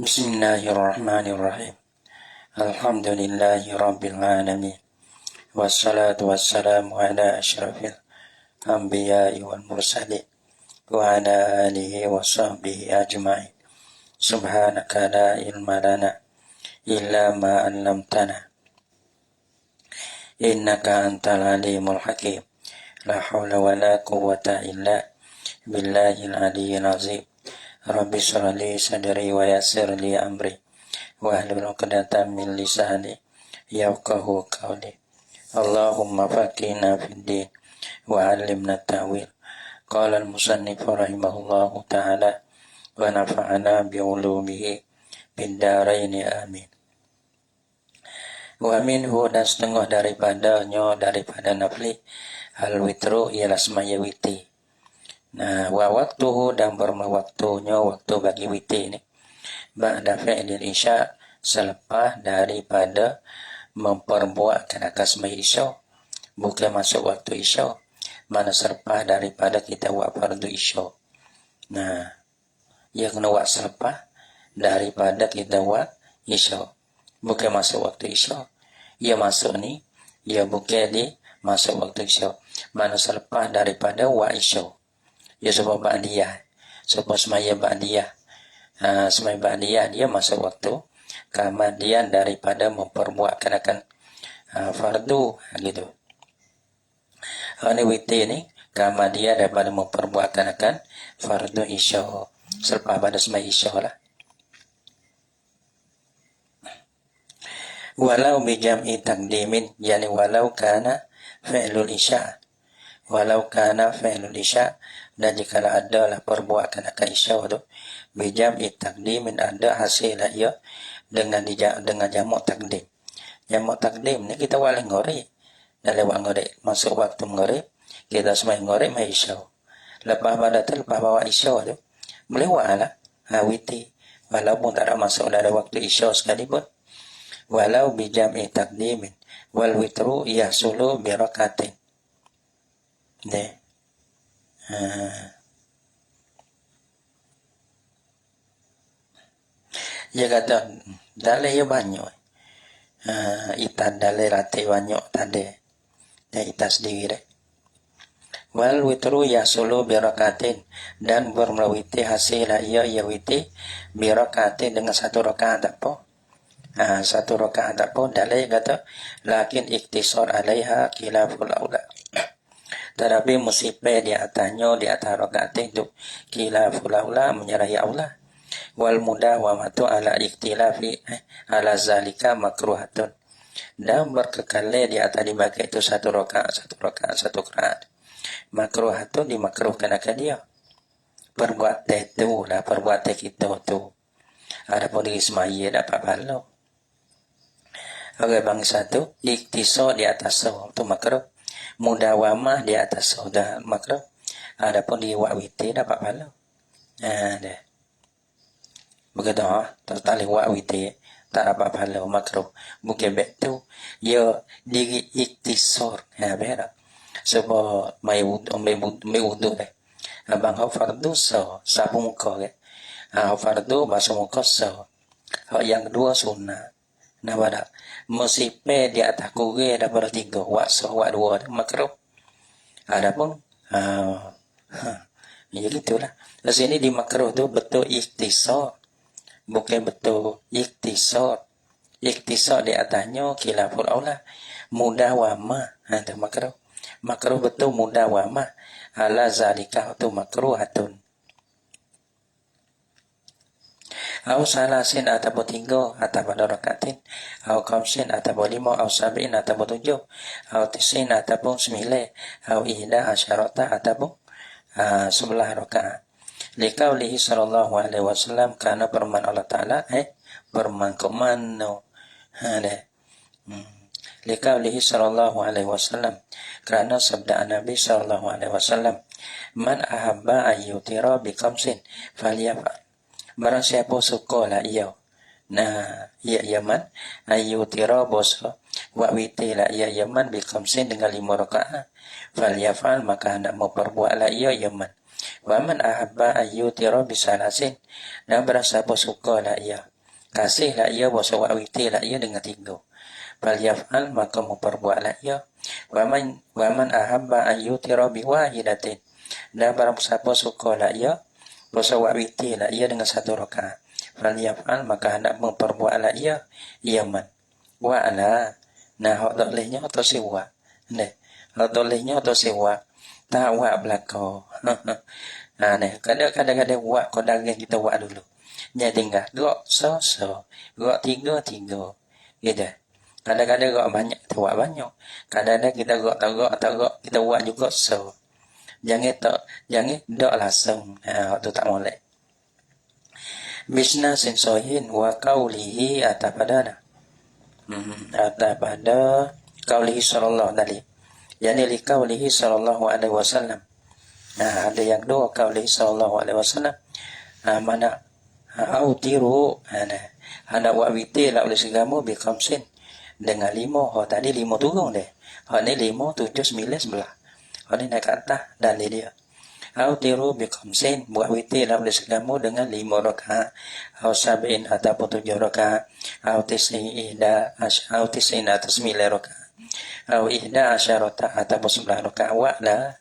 Bismillahirrahmanirrahim. Alhamdulillahi rabbil alamin. Wassalatu wassalamu ala asyrafil anbiya'i wal mursalin wa ala alihi wa sahbihi ajma'in. Subhanaka la ilma lana illa ma 'allamtana. Innaka antal alimul hakim. La haula wa la quwwata illa billahil aliyyil azim. Rabbi shrah li sadri wa yassir li amri wahlul 'uqdatam min lisani yafqahu qawli. Allahumma faqihna fid din wa 'allimna ta'wil. Qala al-musannif rahimahullahu ta'ala wa nafa'ana bi 'ulumihi fid dharain amin. Wa minhu, dan setengah daripada nafli al-witru ialah semaya witi. Nah, wa waktuhu, dan waktunya waktu bagi witi ini ba'da fi'lil isya, selepas daripada memperbuatkan akad semaya isya, bukan masuk waktu isya, mana selepas daripada kita buat fardu isya. Nah, ia kena buat selepas daripada kita buat isya, bukan masuk waktu isya. Ia masuk ni, ia bukan di masuk waktu isya, mana selepas daripada buat isya. Ya sebab ba'diyah, sebab semaya ba'diyah. Semaya ba'diyah dia masuk waktu kemudian daripada memperbuatkan akan fardu gitu. Ini witi ni kemudian daripada memperbuatkan akan fardu isya, selepas pada semaya isya lah. Walau bijam'i takdimin, yani walau kana fi'lul isya, walau kana fi'lul isya, dan jika adalah perbuatan akan isya tu bijam'i takdimin, ada hasil ia dengan jamak takdim. Jamak takdim ni kita wala ngori, dalam waktu ngori masuk waktu ngori kita semai ngori mai isya. Lepas pada tu lepas bawa isya tu boleh wala witi walaupun tak ada masuk dalam waktu isya sekalipun. Walau bijam'i takdimin wal witru yahsulu bi rakatin. Deh. Dia kata dalil ya banyak. Ita dalil rati banyak tadi. Dan ita sendiri deh. Wal witru yahsulu bi rakatin, dan bermelawiti hasil ia witi bi rakatin dengan satu rakaat apa? Satu rakaat apa? Dalil kata lakin iktisar alaiha khilaful aula. Tetapi musibah di atasnya, di atas rakaat itu khilaful aula, menyerahi aula. Wal mudawamatu ala ikhtilafi ala zalika makruhatun, dan berkekal di atas dibagai itu satu rakaat makruhatun, dimakruhkan akan dia. Perbuatan itu lah, perbuatan kita tu. Ada pun di semaya dapat pahala. Orang bangsa tu iktisar di atas tu makruh, mudawamah di atas sudah makruh. Adapun di wa'witi dapat pahala. Dah. Begitu tertali wa'witi tak dapat pahala makruh. Bukan betul. Ya diri iktisar. Berak. Sebab mai wudu dah. Abang hau fardu sabu muka ke. Hau fardu basuh muka yang kedua sunnah. Nah pada musibah di atas kure daripada 3 wak 2 makruh. Adapun ya gitulah. Di sini di makruh tu betul ikhtisar, bukan betul iktisar. Iktisar di atasnya khilaful aula, mudawamah tu makruh. Makruh betul mudawamah ala zalika tu makruhatun. Au salasin ataupun 3 ataupun rakatin, au khamsin ataupun 5, au sab'in ataupun 7, au tisin ataupun 9, au ihda asyarata ataupun 11 rakaat. Liqaulihi sallallahu alaihi wasallam, karena firman Allah Ta'ala firman komando liqaulihi sallallahu alaihi wasallam, kerana sabda Nabi sallallahu alaihi wasallam, man ahabba ayyutira bi khamsin falyaf'al. Barang siapa suka lah ia. Nah, ia yaman ayyutira bosa wa witi la ia yaman bi khamsin dengan 5 rakaat. Falyaf'al, maka hendak memperbuatlah ia yaman. Wa man ahabba ayyutira bi salasin, dan barang siapa suka lah ia kasihlah ia wasawak witilah ia dengan 3. Falyaf'al maka memperbuatlah ia. Waman ahabba an yutira biwahidatin, dan barang siapa sukalah ia wasawak witilah ia dengan 1 rakaat. Falyaf'al maka hendak memperbuatlah ia man wa'ala. Nah, hak tak lehnya atau sewa. Nah, hak tak lehnya atau sewa. Tak wa belakang. Nah, kadang-kadang wa kodang kita wa dulu. Nya tinggal gok so, gok 3. Gitu. Kadang-kadang gok banyak, kita wa banyak. Kadang-kadang kita gok tak gok kita wa juga so. Jangan dok langsung. Hak tu tak boleh. Bisna sinsohin wa qaulihi atapadana. Atapada qaulihi sallallahu alaihi. Yani li qaulihi sallallahu alaihi wasallam. Nah, ada yang 2 qaulihi sallallahu alaihi wasallam. Mana autiru ana wa witir la oleh segamu bi khamsin dengan 5. Tadi 5 turun deh. Ni 5 7 9 11. Ni naik ke atas dan dia. Autiru bi khamsin wa witir la oleh segamu dengan 5 rakaat. Au sab'in ataupun 7 rakaat. Au tis'in atau 9 rakaat. Au ihda asyarata ataupun 11 rakaat. Wa lah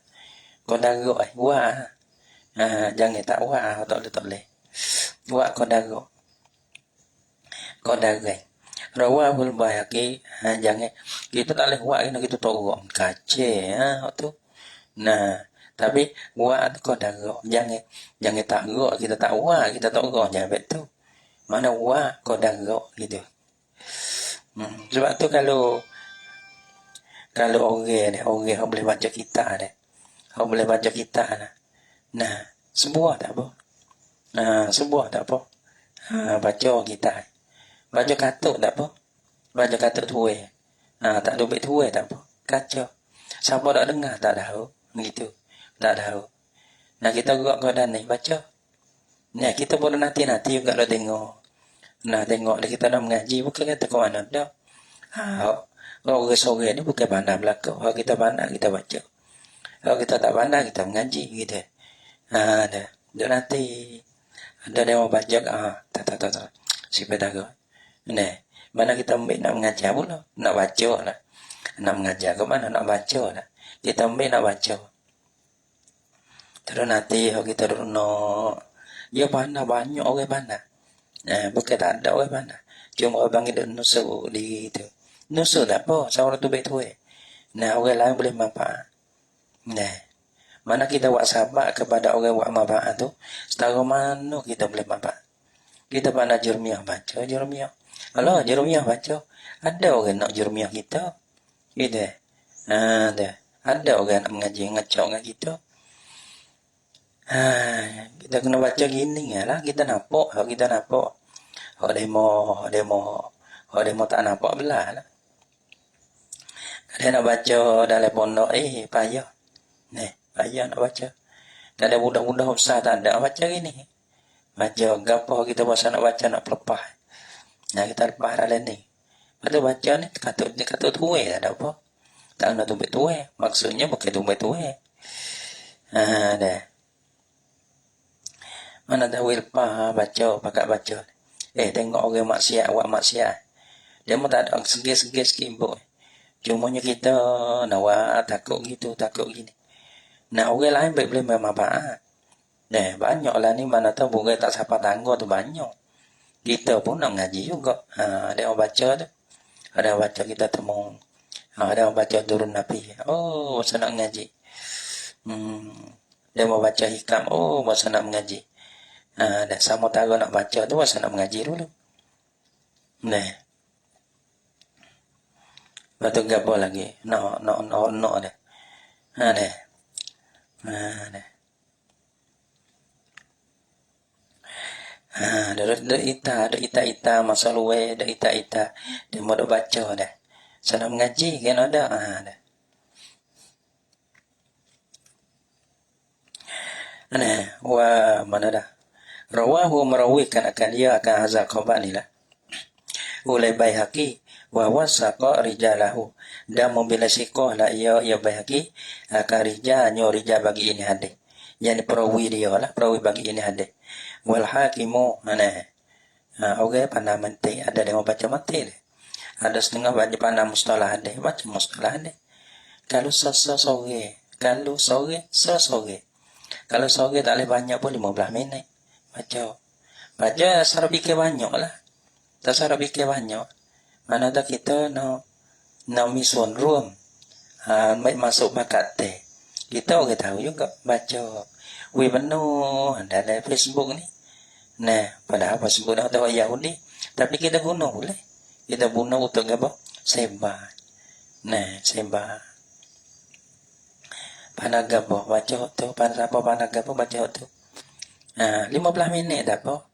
kodago wa. Jangan tak wa tak boleh. Wa kodago. Rawahul Baihaqi. Jangan kita tak boleh wa kita togok kace tu. Nah, tapi wa kodago. Jangan tak go kita tak wa kita togok jangan betul. Mana wa kodago gitu. Sebab tu kalau orang boleh baca kita deh. Orang boleh baca kita nah. Nah, sebuah tak apa. Sebuah tak apa. Baca kita. Baca katuk tak apa. Baca katuk tuai. Tak ada baik tuai tak apa. Kacau. Siapa tak dengar tak tahu. Gitu. Tak tahu. Nah, kita gerak keadaan ni baca. Nah, kita boleh nanti juga dah tengok. Nah, tengok kita dah mengaji. Bukan kata ke mana dah. Orang sore ni bukan pandai belakang. Kalau kita pandai kita baca. Kalau kita tak pandai kita mengaji gitu. Dah. Dia nanti ada dia mau baca tak. Si pedagang. Nah, mana kita nak mengajar pula, nak baca lah. Nak mengajar ke mana nak baca lah. Kita nak baca. Terus nanti kalau kita nak dia pandai banyak orang pandai. Bukan tak ada orang pandai. Cuma orang panggil dia nusuk di itu. Nusuk tak apa, seorang tu baik tu. Nah, orang lain boleh manfaat. Nah, mana kita buat sahabat kepada orang buat manfaat tu, setara mana kita boleh manfaat. Kita pandai jurmiah baca, jurmiah. Kalau jurmiah baca, ada orang nak jurmiah kita. Gitu. Ada orang nak mengaji, ngacau dengan kita. Kita kena baca gini lah. Kita nampak, kalau kita nampak. Kalau demo tak nampak belah lah. Kadang nak baca dalam pondok, payah. Payah nak baca. Kadang budak-budak besar tak ada baca gini. Baca gapo kita bahasa nak baca nak pelepah. Nah, kita lepas dalam ni. Lepas tu baca ni kata tuai tak ada apa. Tak nak tumpet tuai. Maksudnya bukan tumpet tuai. Dah. Mana tahu lepas baca, pakat baca. Tengok orang maksiat, buat maksiat. Dia pun tak ada segis-segis sikit. Cumanya kita nak takut gitu, takut gini. Nah, orang lain baik boleh bermanfaat. Nah, banyaklah ni mana tahu bukan tak siapa tangga tu banyak. Kita pun nak ngaji juga. Ada orang baca tu. Ada orang baca kita temu. Ada orang baca turun Nabi. Oh, masa nak ngaji. Dia mau baca hikam. Oh, masa nak mengaji. Dan sama tahu nak baca tu masa nak mengaji dulu. Nah. Lepas tu gapo lagi? No dah. Dah. Ada ita masa luwe, ada ita dia mau baca dah. Sana mengaji kan ada. Dah. Mana dah? Rawahu merawikan akan dia akan hazal khabar ni lah. Oleh Baihaqi wa wasaqa rijalahu, dan membela sikoh lah ia Baihaqi akan rijalnya rijal bagi ini hadis. Yang perawi dia lah, perawi bagi ini hadis. Wal hakimu Oke, pandai menti. Ada yang mau baca menti deh. Ada setengah baca pandai mustalah deh. Baca mustalah deh. Kalau soge. Kalau soge. Kalau soge tak boleh banyak pun 15 menit. Baca. Baca sarap fikir banyak lah. Tak sarap fikir banyak. Mana tak kita no mison room. Mai masuk bakat teh. Kita orang tahu juga baca. Wih benar. Ada Facebook ni. Nah, padahal Facebook dah tahu Yahudi. Tapi kita guna boleh. Kita guna untuk apa? Sebar. Nah, sebar. Panagapo baca tu, panagapo baca tu. 15 minit dah po.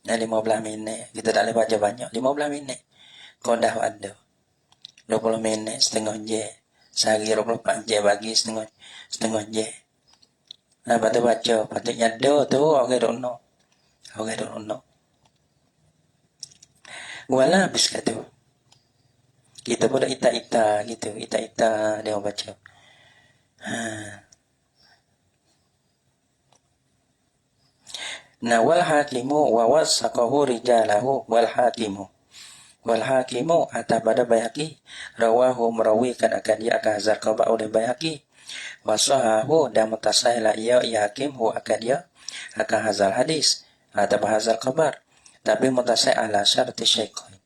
Nah, 15 minit. Kita tak boleh baca banyak. 15 minit. Kau dah ada. 20 minit setengah je. Sehari 24 je bagi setengah je. Nah, lepas tu baca. Patutnya do tu orang dono. Orang dono. Wala habis kata. Kita pun dah ita-ita gitu. Ita-ita dia baca. Nah, wal hakimu wa wasaqahu rijalahu wal hakimu atau pada Baihaqi rawahu merawikan akan dia akan hazar khabar oleh Baihaqi wasahahu dan mutasahila ia hakim hu akan dia akan hazal hadis atau hazal khabar tapi mutasah ala syarti syaikhain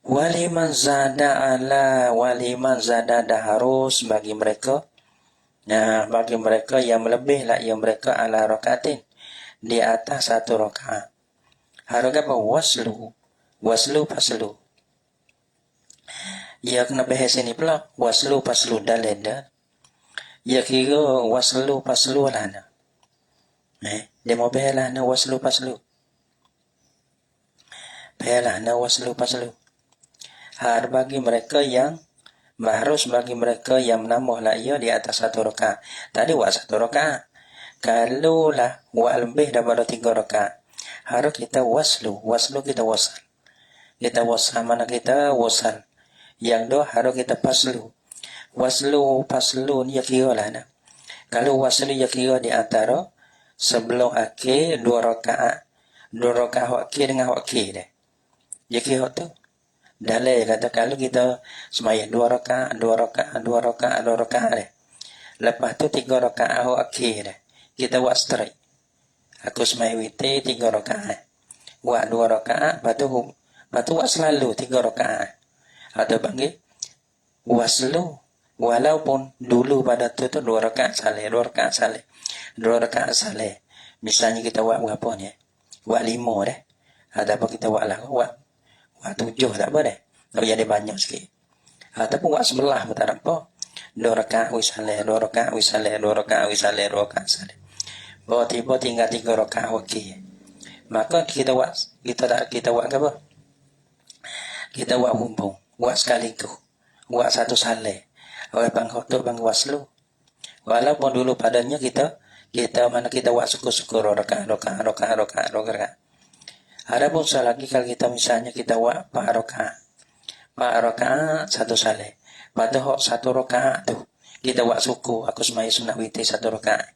waliman zada dah harus bagi mereka. Nah, bagi mereka yang melebih lah yang mereka ala rakaatin di atas satu rakaat. Harus apa? Waslu paslu. Ya kena bahas ini pula waslu paslu daleda. Ya kira waslu paslu lana. Dia mau bahas na waslu paslu. Bahas na waslu paslu. Harus bagi mereka yang harus bagi mereka yang menambah lah ia di atas satu rakaat. Tadi satu rakaat. Kalau lah lebih daripada 3 rakaat, harus kita waslu kita wasal. Kita wasal mana kita wasal. Yang dua harus kita paslu. Paslu ni ya kira lah nah. Kalau waslu ya kira di antara sebelum akhir 2 rakaat. 2 rakaat akhir dengan akhir deh. Ya kira tu. Dalil kata kalau kita sembahyang 2 rakaat deh. Lepas tu 3 rakaat akhir deh. Kita buat straight. Aku sembahyang witir 3 rakaat. Buat 2 rakaat, lepas tu buat selalu 3 rakaat. Atau panggil waslu. Walaupun dulu pada tu 2 rakaat saleh, 2 rakaat saleh. Misalnya kita buat berapa ni? Buat 5 deh. Ataupun kita buat 7 tak apa deh. Kalau jadi banyak sikit. Ataupun buat sebelah pun tak apa. 2 rakaat wisaleh. Bahawa tiba tinggal 3 rakaat okey. Maka kita buat apa? Kita buat bumbung. Buat sekaligus. Buat satu saleh. Oleh pangkotok bang waslu. Walaupun dulu padanya kita buat syukur-syukur rakaat. Ada pun lagi kalau kita misalnya kita buat 4 rakaat satu saleh. Pada satu rakaat tu kita buat suku. Aku semai sunat witir 1 rakaat.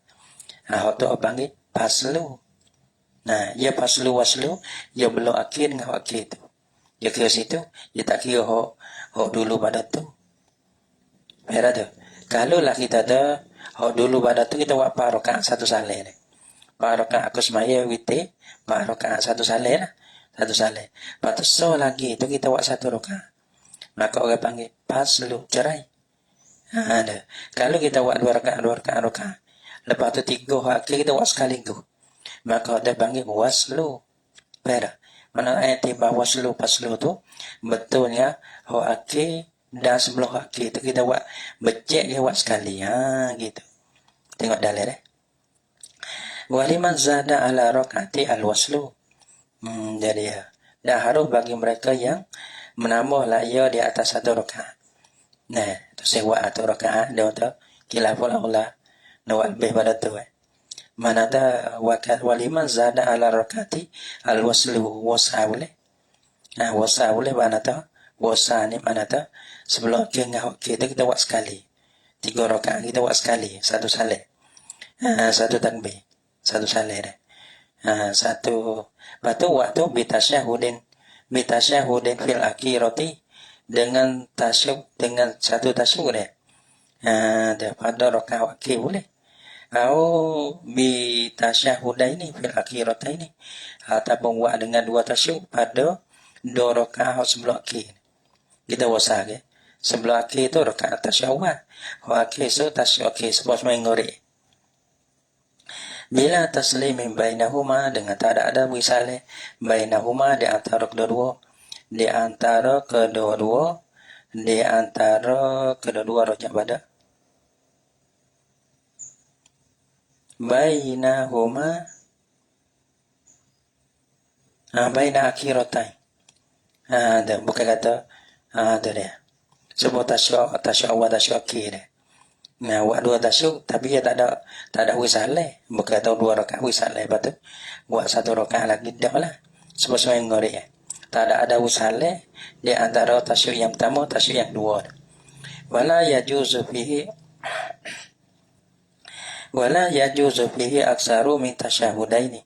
Itu panggil paslu. Nah, ya paslu waslu, ya belum akhir dengan akhir tu. Ya kira situ, ya tak kira hok dulu pada tu. Merah tu. Kalau lah kita ada hok dulu pada tu kita buat 4 rakaat satu saleh ni. 4 rakaat aku semaya witir 4 rakaat satu saleh lah. Satu saleh. Lepas tu lagi itu kita buat 1 rakaat. Maka orang panggil paslu cerai. Ada. Kalau kita buat 2 rakaat. Lepas tu 3 akhir kita buat sekaligus. Maka ada panggil waslu. Beda. Mana ayat tiba waslu paslu tu betulnya ho akhir dan sebelum akhir tu kita buat becek dia buat sekali. Gitu. Tengok dalil Waliman zada ala rakaati al-waslu. Jadi dah harus bagi mereka yang menambah lah ia di atas 1 rakaat. Nah, tu sewa 1 rakaat dia tu khilaful aula nawal lebih pada tu. Mana ada waliman zada ala rakaati al-waslu wasa boleh. Nah, wasa boleh mana tu? Wasa ni mana tu? Sebelum kita buat sekali. 3 rakaat kita buat sekali, 1 saleh. 1 takbir. 1 saleh dah. Satu. Batu waktu bitasyahudin fil akhirati dengan satu tasyahud ya. Pada rakaat akhir boleh. Atau bitasyahudaini fil akhirataini, ataupun buat dengan dua tasyahud pada dua rakaat sebelum akhir. Kita wasah ke sebelum akhir tu rakaat tasyahud. Akhir tu tasyahud akhir sebab mengori. Bila taslimin bainahuma, dengan tak ada misalnya bainahuma di antara kedua-dua, di antara kedua rojak pada bainahuma baina akhiratain. Bukan kata tu dia. Sebab tasyahud awal tasyahud akhir dia. Buat dua tasyahud tapi dia tak ada wisaleh. Bukan tahu dua rakaat wisaleh, lepas tu buat satu rakaat lagi dah lah. Sebab semua ngori. Tak ada wisaleh di antara tasyahud yang pertama tasyahud yang dua. Wala yajuzu fihi aksaru min tasyahudaini.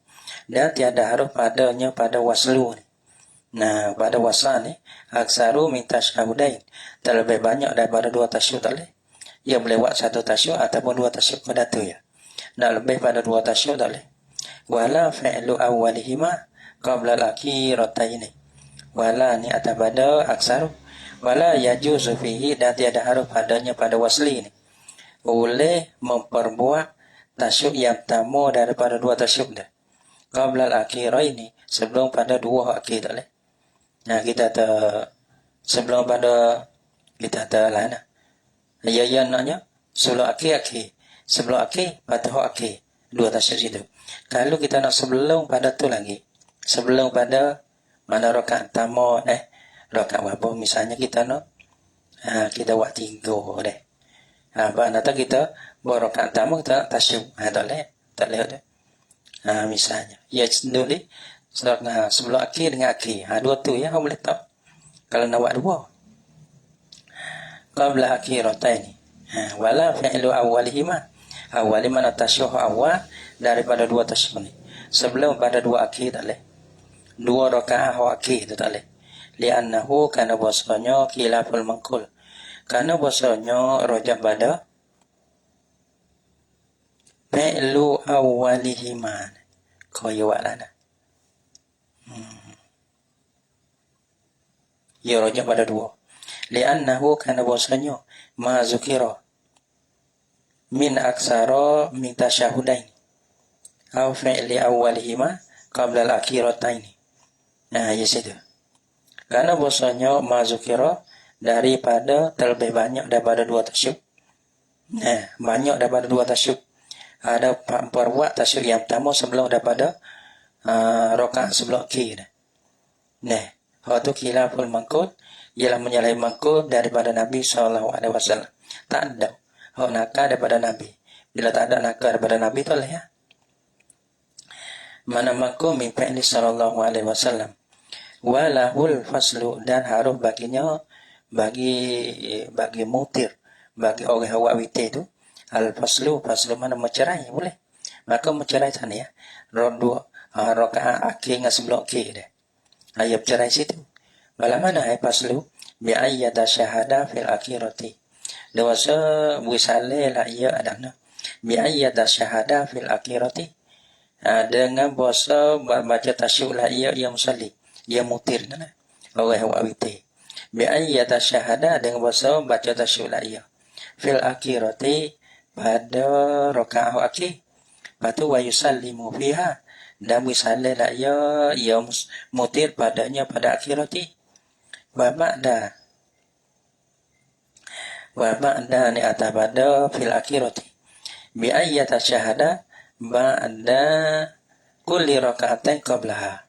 Dan tiada harus padanya pada waslu ni. Pada waslan ni aksaru min tasyahudain, terlebih banyak daripada dua tasyahud tak boleh. Ia boleh buat satu tasyahud ataupun dua tasyahud pada tu ya. Lebih pada dua tasyahud tak boleh. Wala fi'lu awwalihima qabla al-akhirataini. Wala ni atas pada aksaru. Wala yajuzu fihi, dan tiada harus padanya pada wasli ni. Boleh memperbuat tasyahud yang pertama daripada dua tasyahud dah. Qabla al-akhiraini, sebelum pada dua akhir tak boleh. Kita sebelum pada kita lana. Ya naknya sebelum akhir. Sebelum akhir, patah akhir. Dua tasyahud itu. Kalau kita nak sebelum pada tu lagi. Sebelum pada mana rakaat pertama rakaat berapa misalnya kita nak kita buat 3 deh. Nanti kita buat rakaat pertama kita tasyahud. Tak boleh dah. Misalnya. Ya dulu sebelum akhir dengan akhir. Dua tu ya, boleh tak? Kalau nak buat dua. Qabla akhirataini. Wala fi'lu awwalihima. Awwalihima tasyahud awal daripada dua tasyahud ni. Sebelum pada dua akhir tak boleh. Dua rakaat akhir tu tak boleh. Li'annahu kana bahasanya khilaful manqul. Karena bahasanya rojak pada fi'lu awwalihima. Kau ya buat lah. Ya rojak pada dua. Li'annahu kana bahasanya ma zukira min aksara min tasyahudain aw fi'li awwalihima qabla al-akhirataini. Ya situ. Karena bahasanya ma zukira daripada terlebih banyak daripada dua tasyahud. Banyak daripada dua tasyahud. Ada perbuat tasyahud yang pertama sebelum daripada rakaat sebelum akhir. Waktu khilaful manqul ialah menyalahi manqul daripada Nabi SAW. Tak ada nakal daripada Nabi. Bila tak ada nakal daripada Nabi tu lah ya. Mana manqul min fi'li SAW. Walahul faslu, dan harus baginya bagi mutir, bagi orang awak witir tu al-faslu mana mencerai boleh. Maka mencerai sana ya. Dua rakaat akhir dengan sebelum akhir dia. Ayat bercerai situ. Malah mana faslu bi ayyada syahada fil akhirati. Dewasa wisale la ia adana. Bi ayyada syahada fil akhirati. Dengan bahasa baca tasyahud la ia yang musalli. Dia mutir kan. Orang awak witir. Bi ayyada syahada dengan bahasa baca tasyahud la ia. Fil akhirati, pada rakaat akhir. Lepas wa yusallimu fiha, dan wisale la ia mutir padanya pada akhirati. Wa ba'da ni atas pada fil akhirati bi ayyata syahada ba'da kulli raka'atain qablaha,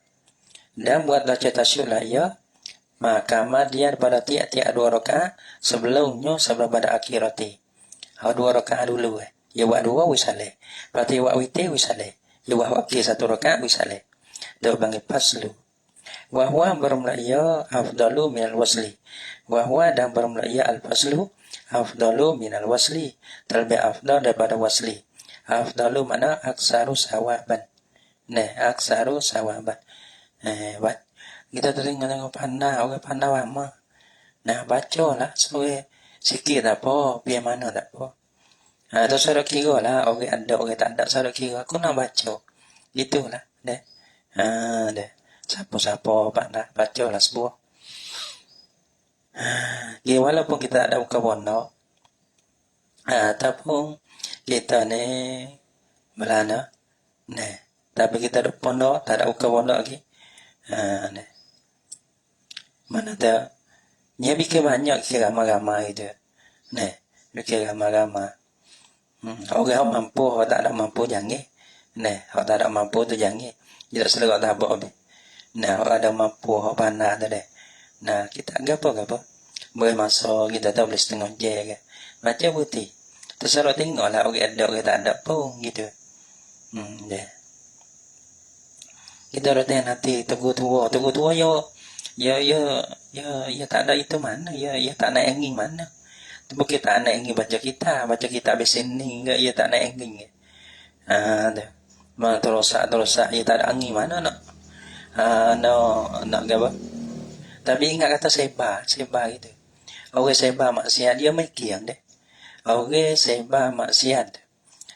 dan buat baca tasyahud la ia maka dia pada tiap-tiap dua rakaat sebelum pada akhirati. Dua rakaat dulu ya buat dua wisale. Berarti buat witir wisale. Ya buat akhir satu rakaat wisale. Dia panggil faslu. Wa huwa bermulaiya afdalu minal wasli. Wa huwa, dan bermulaiya al-faslu afdalu minal wasli. Terlebih afdal daripada wasli. Afdalu mana aksaru sawaban. aksaru sawaban. Kita tengok orang pandai lama. Baca lah sebagai sikit tak apa, biar mana tak apa. Tu saya kira lah, orang ada, orang tak ada, saya kira aku nak baca. Itulah, deh. Siapa-siapa pandai baca lah sebuah. Walaupun kita ada muka pondok, ataupun kita ni belana, tapi kita ada pondok, tak ada muka pondok lagi. Mana tahu, dia bikin banyak ramai-ramai itu. Bikin ramai-ramai. Orang mampu, orang tak ada mampu jangan. Orang tak ada mampu tu jangan. Dia tak selera tak apa. Orang ada mampu, orang pandai tu deh. Kita apa? Boleh masuk, kita tahu boleh setengah je ke. Baca putih. Terserah tengok lah orang ada, orang tak ada pun gitu. Kita dah tengok nanti tunggu tua ya tak ada itu mana, ya tak nak angin mana. Tapi kita nak angin baca kita habis ini enggak, ya tak nak angin. Mana terosak, ya tak ada angin mana nak. Nak apa? Tapi ingat kata seba gitu. Orang seba maksiat dia mikir deh. Orang seba maksiat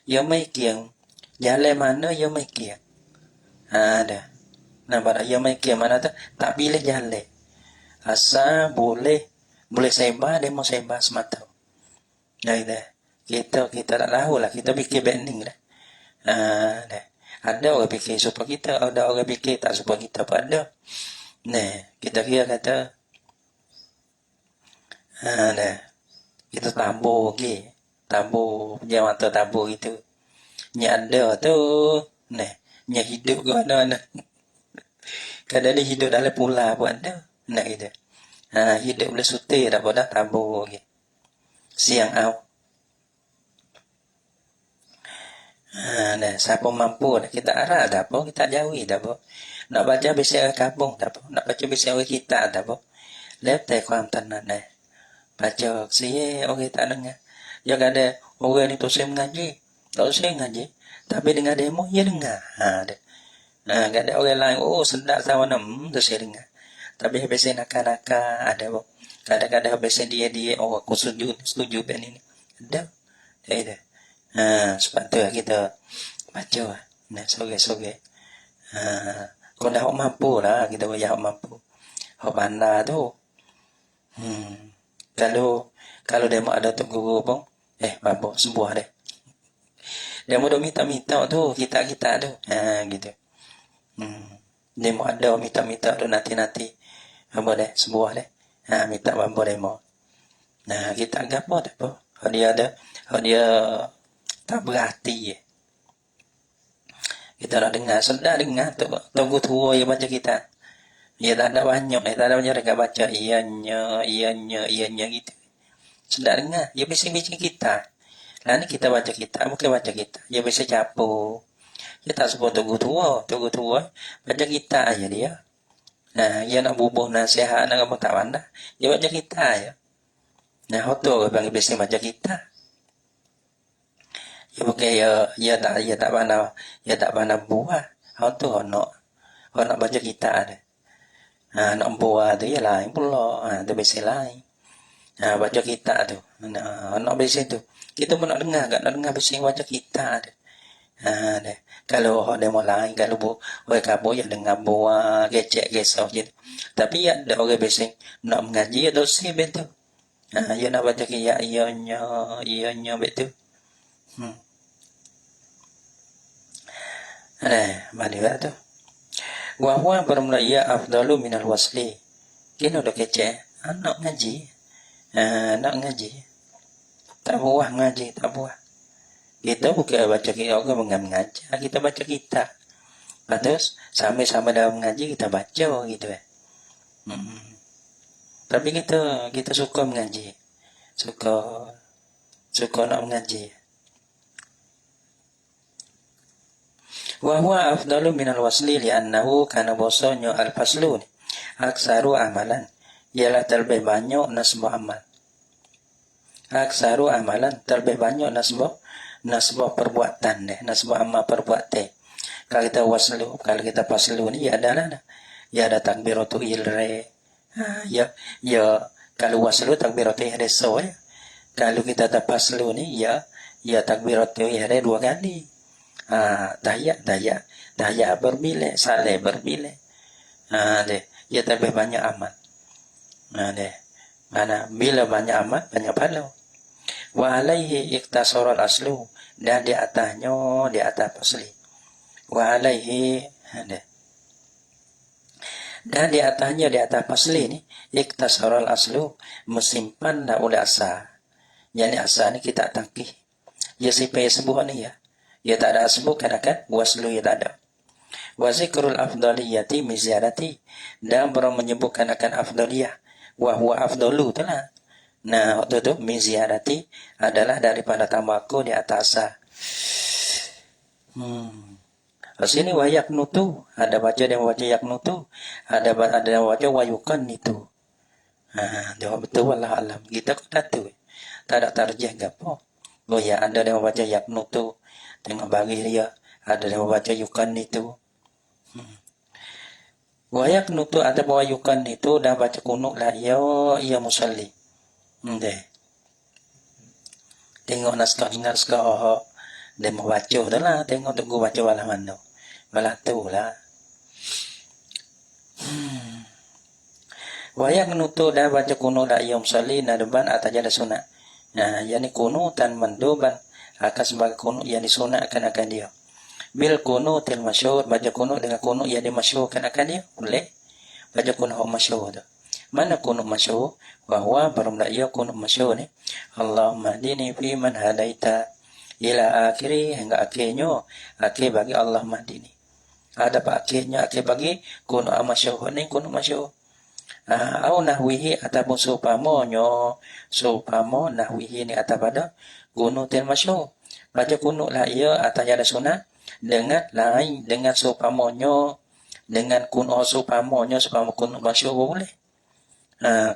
dia mikir jalan mana dia mikir. Ada. Nampak dia mikir mana tu tak pilih jalan. Asal boleh seba, dia mau seba semata. Kita tak tahu lah, kita fikir banding lah. Ada orang fikir supaya kita, ada orang fikir tak supaya kita pada. Kita kira kata kita tabur lagi. Tabur, jangan mata tabur itu. Nya ada tu, nya hidup ke ada. Kadang dia hidup dalam pula pun ada. Gitu. Hidup boleh sutir dah pada tabur lagi. Siang awak. Siapa mampu dah kita arah dah apa, kita jauhi dah apa. Nak baca biasa kampung dah apa, nak baca biasa orang kita dah apa. Lepasความถนัดbaca sih orang tak dengar. Yang ada orang itu saya mengaji, tak saya mengaji, tapi dengar demo dia dengar. Ada orang lain, sedap sama tu saya dengar. Tapi biasa nakal-nakal ada apa. Kadang-kadang biasa dia aku setuju ben ini. Ada. Sebab tu kita baca soge. Kalau dah mampu lah, kita boleh mampu. Hak pandai tu. Kalau dia mau ada tu guru pun, mampu sebuah deh. Dia mau minta tu, kita tu. Gitu. Dia mau ada minta tu nanti. Apa deh, sebuah deh. Minta mampu dia mau. Kita anggap apa tak apa. Kalau dia tak berhati je. Kita nak dengar, sedar dengar tu. Tunggu tua yang baca kita. Ya tak ada banyak, tak ada banyak dekat baca. Iyanya gitu. Sedar dengar, dia bising-bising kita. Lalu kita baca kita, bukan baca kita. Dia bisa capu. Dia tak sebut tunggu tua. Baca kita aja dia. Dia nak bubuh nasihat, nak apa tak pandai. Dia baca kita aja. Hotu bagi bising baca kita. Ya bukan ya tak pandai buah. Hotu nak baca kita ada. Nak buah tu ya lain pula. Tu biasa lain. Baca kita tu. Nak biasa tu. Kita pun nak dengar bising baca kita ada. Kalau ada mau lain, kalau orang kabur yang dengar buah, gecek gesau je. Tapi ya ada orang bising nak mengaji atau si betul. Ya nak baca kia iyanya betul. Mana tu? Wahwa bermula ia afdalu minal wasli. Kena dah kecek. Nak ngaji. Tak buah ngaji, tak buah. Kita bukan baca kita, orang mengajar. Kita baca kita. Terus sama-sama dalam mengaji kita baca gitu . Tapi kita suka mengaji. Suka nak mengaji. Wa huwa afdalu minal wasli li'annahu kana bosonyo al-faslu aksaru amalan. Ialah terlebih banyak nasbah amal. Aksaru amalan terlebih banyak nasbah perbuatan nasbah amal perbuatan. Kalau kita waslu, kalau kita paslu ni ya ada takbiratul ihram. Ya kalau waslu takbiratul ihram so ya. Kalau kita tak paslu ni ya takbiratul ihram 2 kali. Tahiyat berbila, saleh berbila. Ya lebih banyak amal. Mana bila banyak amal banyak pahala. Wa alaihi iktasara al-aslu, dan di atas pasli. Wa alaihi dan di atas pasli ni iktasara al-aslu, mesimpan oleh asal. Yani asal ni kita tangkih. Ya sipai sebuah ni ya. Ya tak ada asbuk kan waslu ya tak ada. Wa zikrul afdaliyati min ziyarati, dan baru menyebutkan akan afdaliyah. Wa huwa afdalu telah. Nah, waktu itu min ziyarati adalah daripada tambahku di atas asa. Sini wa yaknutu, ada baca yang baca yaknutu, ada yang baca wayukan itu. Dia betul wallah alam. Kita kena tu. Tak ada tarjih gapo. Oh ya, ada yang baca yaknutu, tengok bagi dia, ada yang baca yukan itu. Wa yaknutu ada bawa yukan itu dah baca kunut lah ya musalli. Tengok naskah dia mau baca dah lah, tengok tunggu baca walah mana. Walah tu lah. Wa yaknutu dah baca kunut lah ya musalli nadban atas jada sunat. Nah, yani kunutan manduban akan sebagai kunut yang disunatkan akan dia. Bil kunutil masyhur, baca kunut dengan kunut yang dimasyhurkan akan dia, boleh. Baca kunut masyhur tu. Mana kunut masyhur? Bahwa baru ia kunut masyhur ni. Allahumma hdini fi man hadaita ila akhiri, hingga akhirnya. Akhir bagi Allahumma hdini. Ada pak akhirnya, akhir bagi kunut masyhur ni, kunut masyhur. Au nahwihi ataupun supamo nahwihi ni atas pada kunutil masyhur. Baca kunut lah ia atas ada sunat dengan lain, dengan supamonyo, dengan kunut supamonyo, supamo kunut masyhur boleh.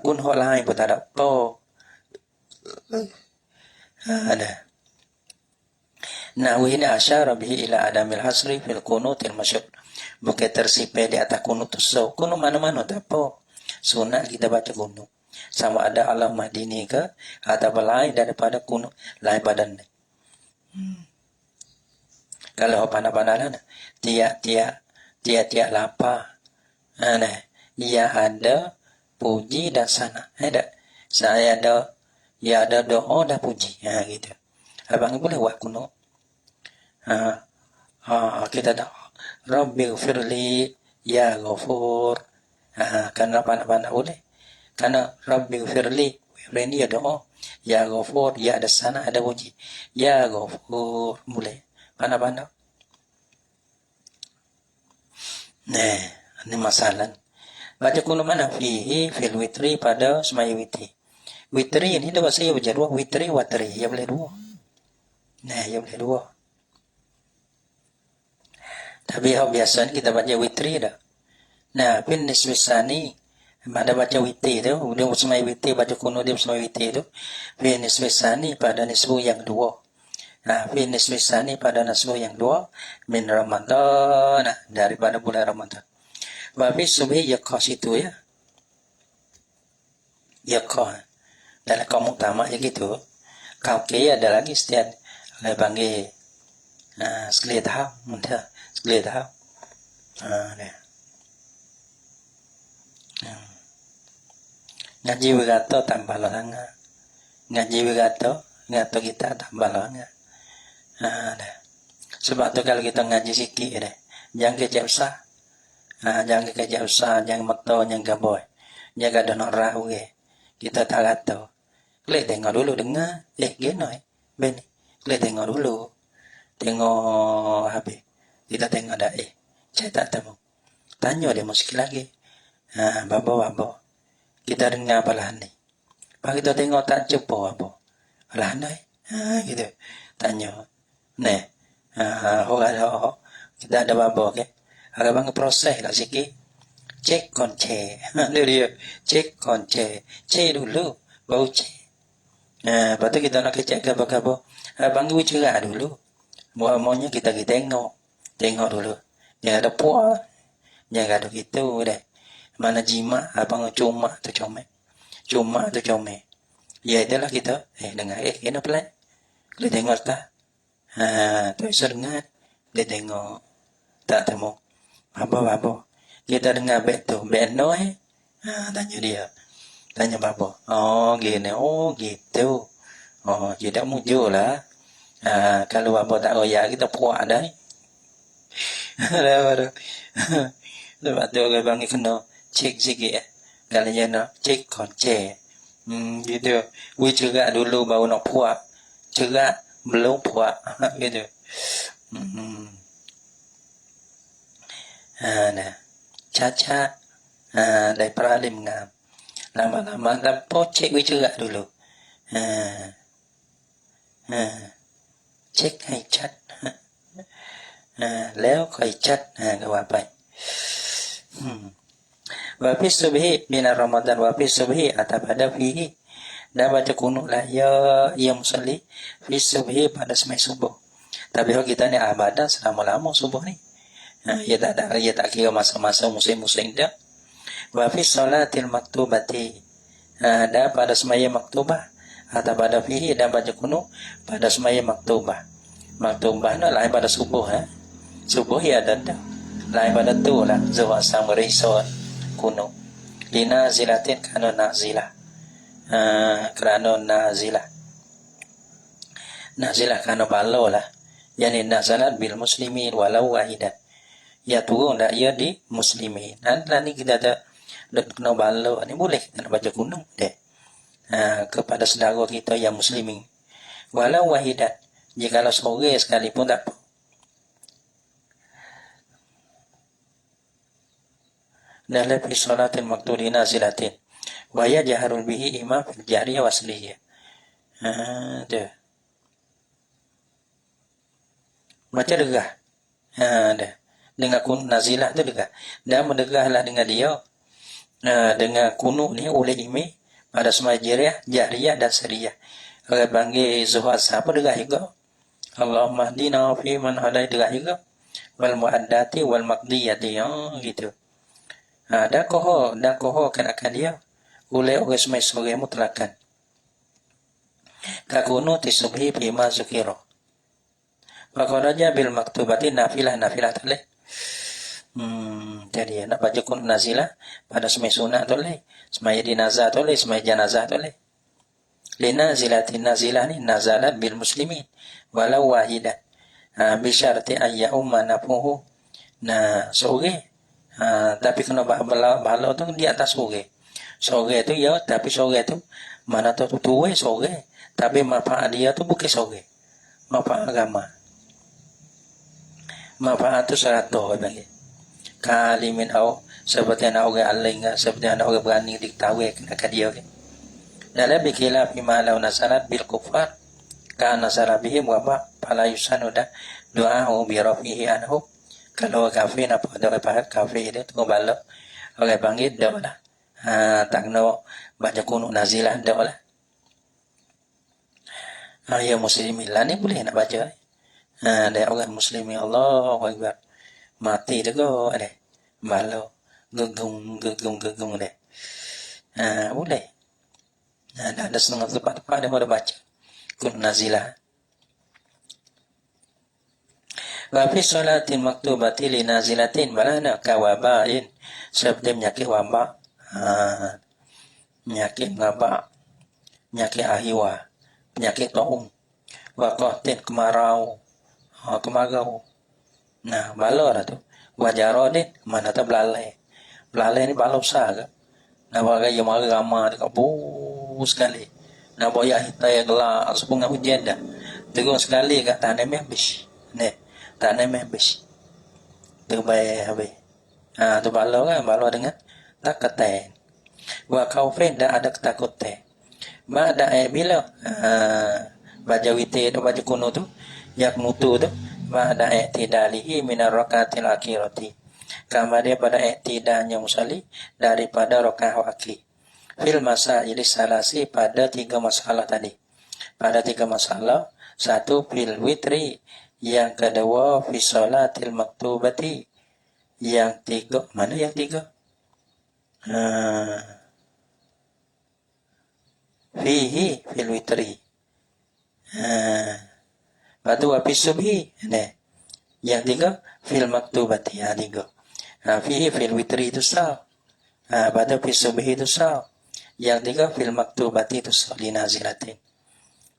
Kunut lain pun tak ada apa. Ada. Nahwihi ni asyara bihi ila adamil hasri fil kunutil masyhur. Bukan tersipai di atas kunut tu. Kunut mana-mana tak apa. Sunat kita baca kunut. Sama ada Allahumma hdini ke atau lain daripada kunut lain badan ni. Kalau pandai-pandai tiap lapar. Ia ada puji dan sana. Ada. Saya ada doa dan puji. Gitu. Abang boleh buat kunut. Kita doa. Rabbighfirli ya Ghafur. Karena pandai-pandai boleh. Karena Rabbighfirli, ini ya doa. Ya Ghafur, ya ada sana, ada puji. Ya Ghafur, boleh. Pandai-pandai. Nah, ini masalah. Baca kunut mana? Fihi fil witri, pada semaya witri. Witri ini dah bahasa ya baca dua. Witri, watri. Ya boleh dua. Nah, ya boleh dua. Tapi biasanya kita baca witri dah. Nah, bin nisbisani, pada baca witri tu, dia semaya witri, baca kunut dia semaya witri tu. Bin nisbisani pada nisbu yang dua. Bin nisbisani pada nisbu yang dua. Min Ramadan, daripada bulan Ramadan. Wabis subhi yakah situ ya. Yakah. Dalam kaum utama ya gitu. Kau kaya ada lagi setiap oleh panggil sekali tahap. Muntah. Sekali tahap. Ngaji berkata tambah langa. Ngaji berkata kita tambah langa. Sebab tu kalau kita ngaji sikit deh. Jangan kejap sah. Jangan kejap sah, jangan makto, jangan gaboy. Jangan ada nak rahu ke. Kita tak kata. Klik tengok dulu dengar. Gini. Beni. Klik tengok dulu. Tengok habis. Kita tengok dah. Saya tak tahu. Tanya dia muskil lagi. Babo. Kita dengar apalah ni. Pak kita tengok tak jumpa apa. Alah ni. Gitu. Tanya. Nah. Kita ada babo ke. Agak bang proses lah sikit. Cek konce. Dia. Cek konce. Cek dulu. Bau cek. Lepas tu kita nak cek apa-apa. Abang gue cerah dulu. Maunya kita tengok. Tengok dulu. Jangan ada puas. Jangan ada gitu deh. Mana jima, abang cuma tu comel. Cuma tu comel. Ya itulah kita. Dengar. Kena pelan. Dia tengok tak? Tu dengar. Dia tengok. Tak temu. Apa? Kita dengar bet tu. Bet no tanya dia. Tanya bapa. Oh gini. Oh gitu. Oh kita mujur lah. Kalau bapa tak royak kita puak dah. Lepas tu orang panggil kena cek sikit. Kalau dia nak cek konce. Gitu. We cerak dulu baru nak puak. Cerak belum puak. Gitu. Nah. Cacat. Dari peralim ngam. Lama-lama lampu cek we cerak dulu. Cekให้ชัด แล้วค่อยชัดก็ว่าไป wa fi subhi min ramadan wa fi subhi atabada fihi dan baca kunut lah ya musalli fi subhi pada semai subuh. Tapi kalau kita ni abadah selama-lama subuh ni, ya tak kira masa-masa musim-musim dah. Wa fi salatil maktubati dan pada semaya maktubah atau pada fihi dan baca kunut pada semaya maktubah. Maktubah ni lain pada subuh. Subuh ya ada lain pada tu lah zuhur sama risau kunut lina zilatin kerana nazilah. Kerana nazilah kerana balo lah. Yani nazalat bil muslimin walau wahidan. Ya turun dah ia di muslimin. Dan ni kita ada kena balo ni boleh kita baca kunut deh. Kepada saudara kita yang muslimin. Walau wahidan. Jikalau sore sekalipun tak apa. Dalam fi salatin maktudi nazilatin. Wa yajharul bihi imam fil jariyah wasliyah. Tu. Macam degah. Dah. Dengan kunut nazilah tu degah. Dan mendegahlah dengan dia. Dengan kunut ni oleh imam pada semua jariyah dan sariyah. Orang panggil zuhur siapa degah juga. Allahumma hdina fi man hadai degah juga. Wal muaddati wal maqdiyati gitu. Dan koho kan akan dia oleh orang semai sore mutlakan. Kakunu tisubhi bima zukiro. Wakaraja bil maktubati nafilah toleh. Jadi nak baca kunut nazilah pada semai sunat toleh. Semai dinazah toleh, semai janazah toleh. Lina zilatin nazilah ni nazalat bil muslimin walau wahidan. Bisyarti ayya umma nafuhu. Nah sore. Tapi kena bala tu di atas sore. Sore tu ya, tapi sore tu mana tu tuai sore. Tapi manfaat dia tu bukan sore. Manfaat agama. Manfaat tu 100 bagi. Kalimin au seperti anak orang aling, seperti anak orang berani diketahui kena dia. Dalam bikilah bimalau nasarat bil kufar kana sarabihim wa ba fala yusanuda du'a'u bi rafihi anhu. Kalau kafir apa ada orang kafir dia tu balak orang panggil dah lah. Tak kena baca kunut nazilah dah lah. Ya muslimin lah ni boleh nak baca. Dia orang muslimin Allahu Akbar. Mati tu go deh. Balak gegung deh. Boleh. Ada setengah tempat dia boleh baca kunut nazilah. Wa fi salatin maktubati li nazilatin balana kawabain seperti penyakit wabak. Penyakit ngabak, penyakit ahiwa, penyakit taung, waqatin kemarau. Nah, bala dah tu. Wajarodin mana tu belalai. Belalai ni bala besar ke? Nah, bagai yang mara ramah dekat sekali. Nah, boyak hitai gelap sepungan hujan dah. Terus sekali kat tanah habis. Ni tanam habis. Terbaik habis. Tu bala kan, bala dengan takatan. Wa khaufin dah ada ketakutan. Ba'da bila baca witir tu baca kunut tu, yak mutu tu, ba'da i'tidalihi min ar-rakaatil akhirati. Kama dia pada i'tidalnya musalli daripada rakaat akhir. Fil masail salasi pada 3 masalah tadi. Pada 3 masalah, 1 fil witri Yang kedua fi salatil maktubati. Yang tiga, mana yang tiga? Fihi fil witri. Lepas tu fi subhi. Yang tiga fil maktubati. Tiga. Fihi fil witri itu sah. Lepas tu fi subhi itu sah. Yang tiga fil maktubati itu sah linazilatin.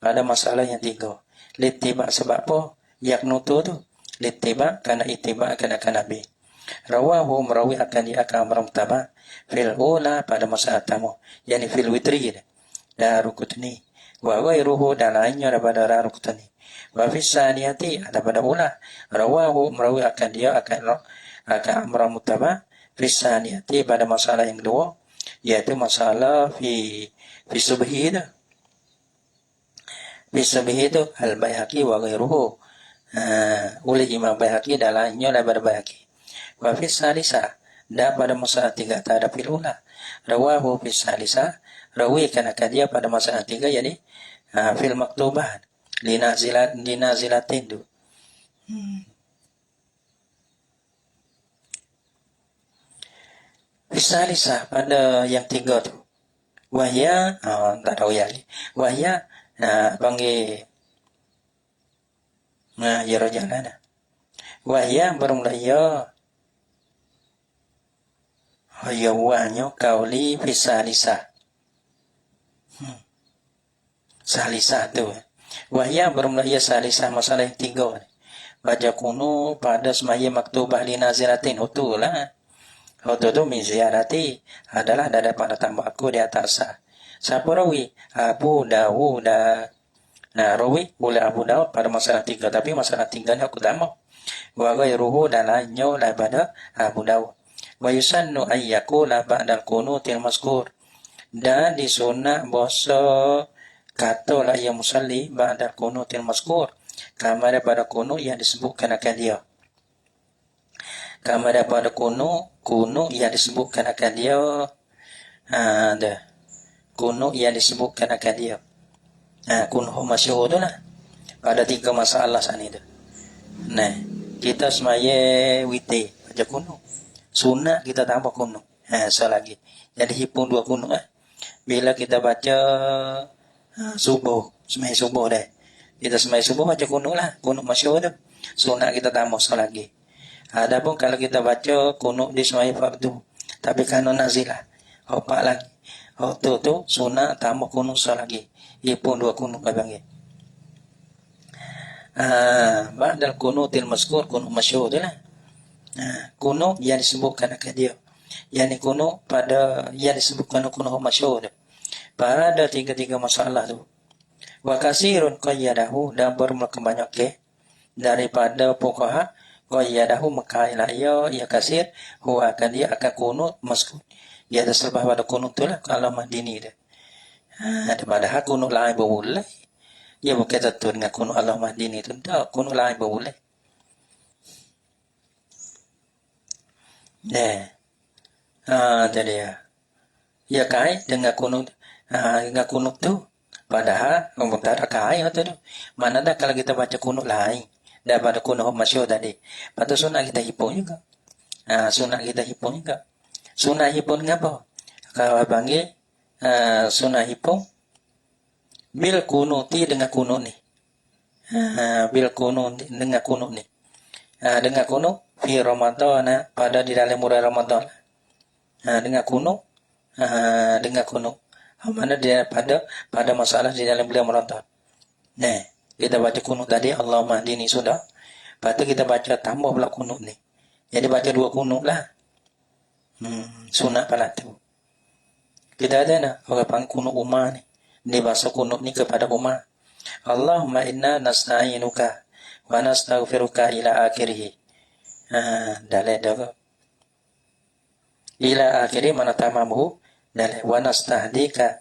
Ada masalah yang tiga. Littiba sebab apa? Yaknutu tu. Littiba karena ittiba karena Nabi. Rawahu merawi akan dia akan mertaba fil ula pada masa pertama, yakni fil witri dan rukutni. Wa ghairuhu dan lainnya daripada rukutni. Wa fi saniyati ada pada ula. Rawahu merawi akan dia akan mertaba fi saniyati pada masalah yang kedua, yaitu masalah fi subhi itu. Fi subhi itu al-Baihaqi wa ghairuhu. Oleh Imam Baihaqi dan lainnya daripada Baihaqi. Wa fi salisa dan pada masalah tiga tak ada fil ula. Rawahu fi salisa rawikan akan dia pada masalah tiga, yakni fil maktubah linazilatin tu. Fi salisa pada yang tiga tu. Wahya tak tahu ya. Wahya panggil ya rajalana. Wahya bermula hayawanyo kauli fi salisa. Salisa tu. Wahya bermula salisa masalah yang tiga. Baca kuno pada semaya maktubah linazilatin. Itulah. Itu tu min ziyarati adalah pada tambah aku di atas. Siapa rawi? Abu Dawud. Rawi oleh Abu Dawud pada masalah tiga. Tapi masalah tiga ni aku tak mau. Wa ghairuhu dan lainnya daripada Abu Dawud. Wa yusannu ayyakula ba'dal qunutil mazkur. Dan disunah bahasa kata la ya musalli ba'dal qunutil mazkur. Kamar pada kunut yang disebutkan akan dia. Kamar pada kunut yang disebutkan akan dia. Ada kunut yang disebutkan akan dia. Kunut masyhur tu lah. Pada tiga masalah sana itu. Kita semaya witi baca kunut. Sunnah kita tambah kunut. Selagi. Jadi hipung dua kunut. Bila kita baca subuh, semaya subuh dah. Kita semaya subuh baca kunut lah. Kunut masyhur tu. Sunnah kita tambah selagi. Adapun kalau kita baca kunut di semaya fardu, tapi kanun nazilah. Opak lagi. Tu sunnah tambah kunut selagi. Hipung dua kunut bagi. Ba'dal kunutil mazkur kunut masyhur tu lah. Kunut yang disebutkan akan dia. Yang kunut pada yang disebutkan kunut masyhur pada tiga-tiga masalah tu. Wa kasirun qayyadahu dan berkebanyak daripada fuqaha qayyadahu makaila ya kasir huwa akan dia akan kunut mazkur. Dia ada sebab pada kunut tu lah kalau Madini dia. Daripada kunut lain boleh. Ya bukan tentu dengan kunut Allah Madini tu tak, kunut lain boleh. Jadi ya kait dengan kunut tu. Padahal tak ada kait tu. Mana dah kalau kita baca kunut lain daripada kunut masyhur tadi. Patut sunat kita hipung juga. Sunat kita hipung juga. Sunat hipung apa? Kalau panggil sunat hipung bil kunuti dengan kunut ni. Bil kunut dengan kunut ni. Dengan kunut fi Ramadan pada di dalam bulan Ramadan. Dengan kunut mana dia pada masalah di dalam bulan Ramadan. Kita baca kunut tadi Allahumma hdini sudah. Lepas tu kita baca tambah pula kunut ni. Jadi baca dua kunut lah. Sunat pala tu. Kita ada orang panggil kunut Umar ni. Dia bahasa kunut ni kepada Umar. Allahumma inna nasta'inuka wa nastaghfiruka ila akhirih. Dalil dah. Ila akhirih mana tamamuhu. Dalil wa nastahdika.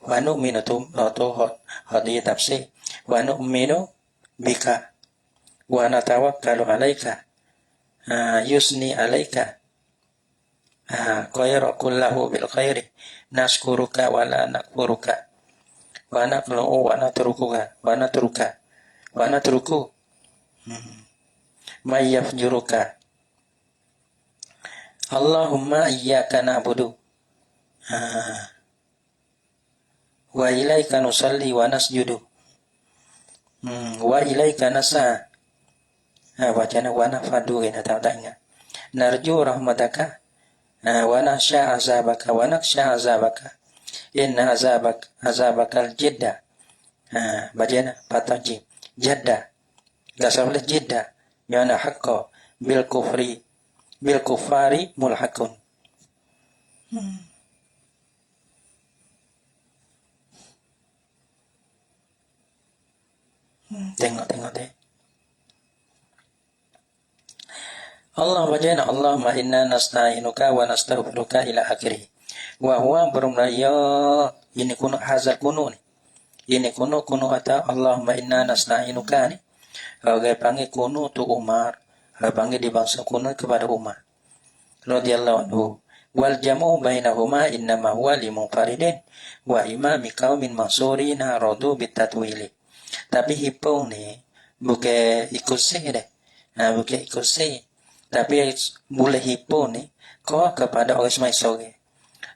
Wa nu'minu tu hadiyah tafsir. Wa nu'minu bika. Wa natawakkalu alaika. Yusni alaika. Khairu kullahu bil khairi. Nashkuruka wa la nakfuruka. Wa naqlu'u wa natrukuka. wa natruku may yafjuruka. Allahumma iyyaka na'budu wa ilaika nusalli wa nasjudu wa ilaika nas'a. Bacaan wa nafadu ini tak ingat. Narju rahmataka wa nakhsha azabaka wa nakhsha azabaka inna azabakal jidda. Bacaan pataji jadda dasar jidda yana haqqa bil kufari mulhaqun. Tengok deh. Allah bacaan Allahumma inna nasta'inuka wa nastaghfiruka ila akhirih. Wa huwa berumraya ini kuno hazal kuno ni. Ini kuno kata Allahumma inna nasta'inuka ni. Agai panggil kuno tu Umar. Panggil di bangsa kuno kepada Umar radhiyallahu anhu. Wal jamu bainahuma innama huwa limunfaridin wa imami qaumin mansurina radu bitatwili. Tapi hipau ni bukan ikut saya deh. Bukan ikut saya. Tapi boleh hipau ni kau kepada orang semai soge.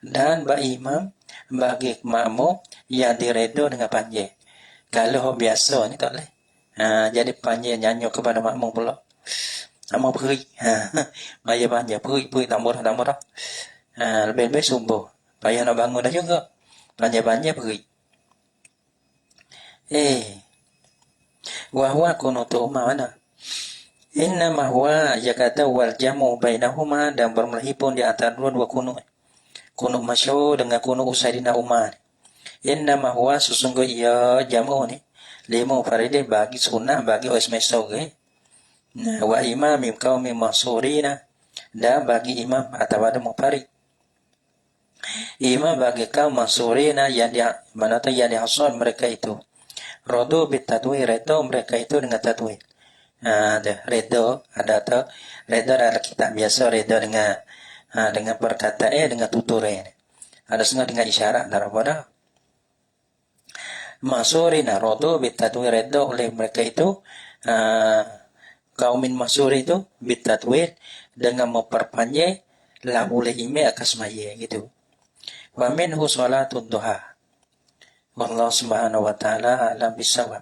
Dan imam bagi makmum yang diredo dengan panjang. Kalau biasa ni tak boleh. Jadi panjang nyanyi kepada makmum pula. Mau beri. Maya panjang beri tak murah. Lebih-lebih sumber. Payah nak bangun dah juga. Panjang beri. Wahwa kunutu mana? Inna mahwa yakata wal jamu bainahuma dan bermelahipun di antara dua kunut. Kunut masyhur dengan kunut Usaidina Umar. Inna mahwa sesungguhnya jamu ni lima faridin bagi sunnah bagi osmesoge. Wa imam qaumi mansurina dan bagi imam atau ada mufarid. Imam bagi kaum mansurina yang dihasal mereka itu. Rodo bitatwi redo mereka itu dengan tatwi. Ada redo ada atau redo adalah kitab biasa redo dengan perkataan dengan tuturan. Ada setengah dengan isyarat daripada masurina rodo bitatwi redo oleh mereka itu kaumin masuri itu bitatwi dengan memperpanjang la oleh ime akasmaya gitu. Wa minhu salatun duha. Wallahu subhanahu wa ta'ala alam bisawab.